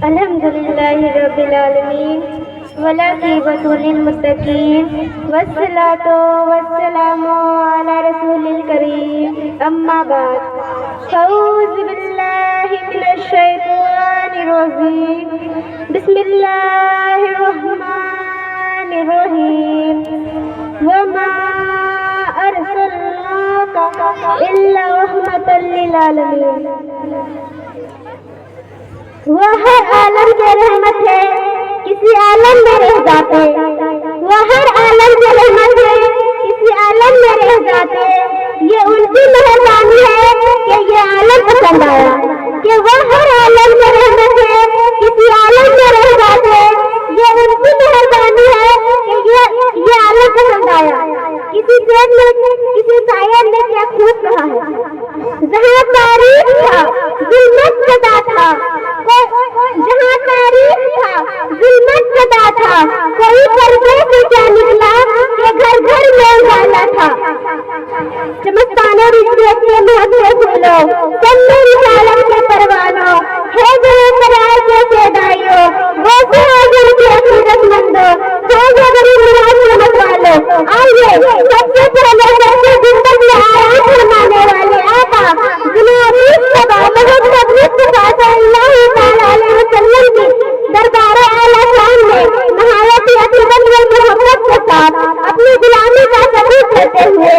الحمدللہ رب العالمین والعاقبۃ للمتقین والصلاۃ والسلام علی رسول الکریم اما بعد اعوذ باللہ من الشیطان الرجیم بسم اللہ الرحمن الرحیم وما ارسلناک الا رحمۃ للعالمین۔ وہ ہر عالم کے رحمت ہے، کسی عالم میں رہ جاتے۔ وہ ہر عالم کے رحمت ہے، کسی عالم میں رہ جاتے۔ یہ ان کی مہربانی ہے کہ یہ عالم پسند آیا، کہ وہ ہر عالم کے رحمت ہے، کسی عالم میں رہ جاتے۔ یہ ان کی مہربانی ہے کہ یہ عالم پسند آیا۔ کسی شعر میں کسی شاعر نے کیا خوب کہا ہے، جہاں تاریخ تھا ظلمت سدا تھا، جہاں تاریخ تھا ظلمت سدا تھا، کوئی پردے سے کیا نکلا کہ گھر گھر میں اجالا تھا۔ چمکتانے رشوت کے محبت پھولو، چندے رسالت کے پروانوں، ہے گئے قرار کے سیدائیوں، وہ سے آجر کے عقیدت مندوں، ہے جبری مراد رحمت والوں۔ آئیے سب سے پہلے سب سے زندگی آیات فرمانے والے آقا جناب مصطفیٰ محمد مصطفیٰ صلی اللہ تعالیٰ علیہ وسلم کی دربار اعلیٰ شان میں نہایت ہی عقیدت و محبت کے ساتھ اپنی غلامی کا ثبوت دیتے ہوئے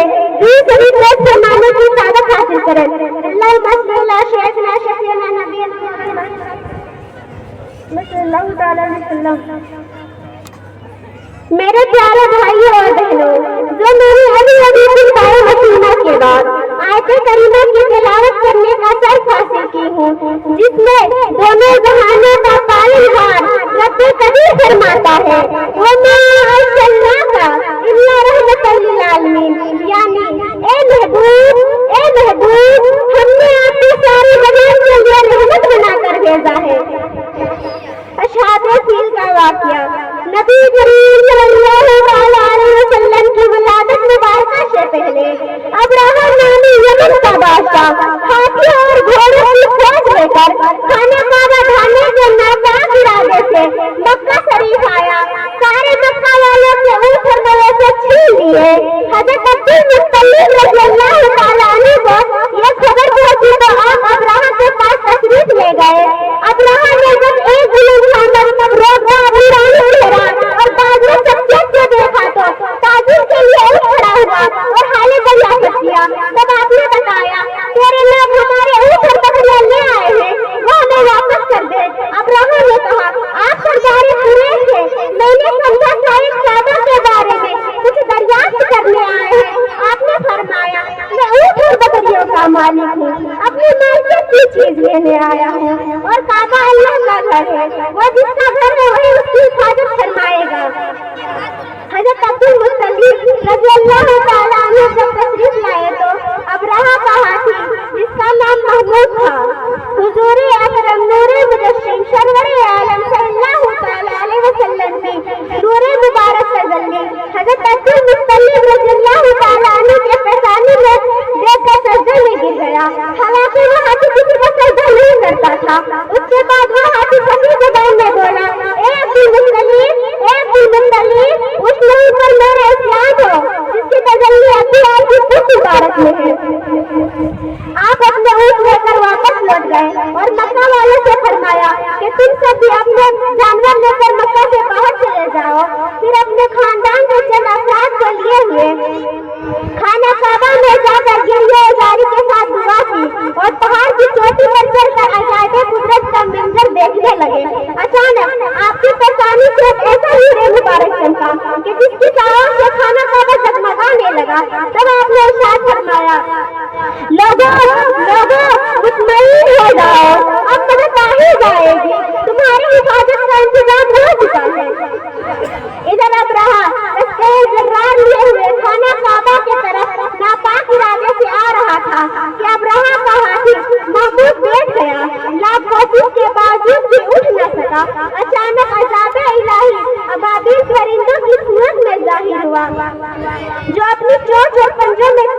شہید فرمانے کی سعادت حاصل کریں۔ اللہم صلی علی شیخنا شفیعنا نبی صلی اللہ تعالیٰ علیہ وسلم۔ میرے پیارے بھائیوں اور بہنوں، جو میں نے ابھی سلطان مسینہ کے بعد آیت کریمہ کی تلاوت کرنے کا شرف حاصل کی ہوں، جس میں دونوں جہانوں کا پالنہار رب قدیر فرماتا ہے وَمَا أَرْسَلْنَاكَ إِلَّا رَحْمَةً لِّلْعَالَمِينَ، یعنی اے محبوب ہم نے آپ کو سارے جہان کے لیے رحمت بنا کر بھیجا ہے۔ اشہاب فیل کا واقعہ، نبی کریم صلی اللہ علیہ وسلم کی ولادت مبارکہ سے پہلے ابرہہ نامی یمن کا بادشاہ ہاتھی اور گھوڑوں کی فوج لے کر خانہ کعبہ ڈھانے کے ناپاک ارادے سے مکہ شریف آیا۔ سارے مکہ والوں کے اونٹ اور مویشی چھین لیے۔ حضرت عبد المطلب رضی اللہ تعالیٰ عنہ کو یہ خبر پہنچی تو آپ ابرہہ کے پاس تشریف لے گئے۔ ابرہہ نے جب ایک ظلم خاندان روکا اور بعد میں شخصیت کو دیکھا تو تعظیم کے لیے اٹھ کھڑا ہوا اور حال دریافت کیا۔ تب آپ نے بتایا تیرے لوگ ہمارے اونٹ اور بکریاں لے آئے ہیں، وہ ہمیں واپس کر دے۔ ابرہہ نے کہا آپ سردار قریش ہیں، میں نے سمجھا شاید کعبہ کے بارے میں کچھ دریافت کرنے آئے ہیں۔ آپ نے فرمایا میں اونٹ اور بکریوں کا مالک ہوں، اپنی مالکیت کی چیز لینے آیا ہوں، اور کعبہ اللہ کا گھر ہے، وہ جس کا گھر ہے وہی اس کی حفاظت فرمائے گا۔ حضرت عبد المطلب رضی اللہ تعالیٰ عنہ جب تشریف لائے تو ابرہہ کا ہاتھی جس کا نام محمود تھا حضور اکرم نور مجسم سرور عالم صلی اللہ تعالیٰ علیہ وسلم کی نور مبارک تجلی حضرت عبد المطلب رضی اللہ تعالیٰ عنہ کے پیشانی میں دیکھ کر سجدے میں گر گیا۔ حالانکہ وہ ہاتھی کسی کا سجدہ نہیں کرتا تھا۔ اس کے بعد وہ ہاتھی پھنسی زبان میں بولا اے عبد المطلب، اے عبد المطلب، اس نہیں پر میرے اسلام ہو جس کی تجلی ابھی آپ کی خود مبارک میں ہے۔ آپ اپنے اونٹ لے کر واپس لوٹ گئے اور مکہ والوں سے فرمایا کہ تم سب بھی اپنے جانور لے کر مکہ سے باہر چلے جاؤ۔ پھر اپنے خاندان کے چند افراد کو لیے ہوئے خانہ کعبہ میں جا کر گریہ ازاری کے ساتھ دعا کی اور پہاڑ کی چوٹی پر چڑھ کر عجائب قدرت کا منظر دیکھنے لگے۔ اچانک آپ کی پیشانی سے ایک ایسا ہیرے مبارک چمکا کہ جس کی چاہوں سے خانہ کعبہ جگمگانے لگا۔ تب آپ نے ارشاد فرمایا لوگوں مطمئن ہو جاؤ، اب مدد آ ہی جائے گی، تمہاری حفاظت کا انتظام ہو چکا ہے۔ ادھر ابرہہ تیز رار لیے ہوئے خانہ کعبہ کی طرف ناپاک ارادے سے آ رہا تھا کہ ابرہہ کا ہاتھی محمود بیٹھ گیا، لاکھ کوشش کے باوجود بھی اٹھ نہ سکا۔ اچانک عذاب الہی ابابیل پرندوں کی صورت میں ظاہر ہوا جو اپنی چوٹ اور پنجوں میں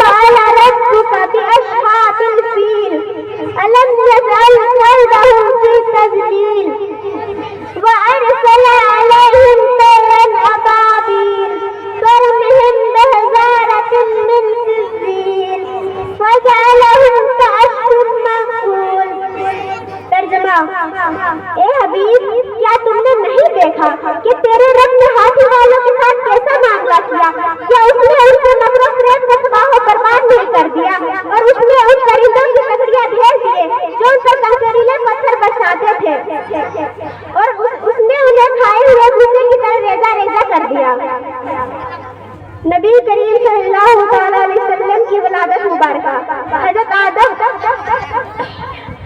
قال ربك بأصحاب الفيل ألم يجعل كيدهم في تضليل وأرسل عليهم طيرا أبابيل ترميهم بحجارة من سجيل فجعلهم كعصف مأكول۔ ترجمہ: اے حبیب، کیا تم نے نہیں دیکھا کہ تیرے رب نے ہاتھی والوں کے ساتھ کیسا معاملہ کیا؟ کیا اس نے ان کو مکر و فریب کا تباہ و برباد نہیں کر دیا اور اس نے ان پرندوں کی پکڑیاں بھیج دیے جو ان پر کنکریلے پتھر برساتے تھے اور اس نے انہیں کھائے ہوئے بھوسے کی طرح ریزہ ریزہ کر دیا۔ نبی کریم صلی اللہ تعالی علیہ وسلم کی ولادت مبارکہ۔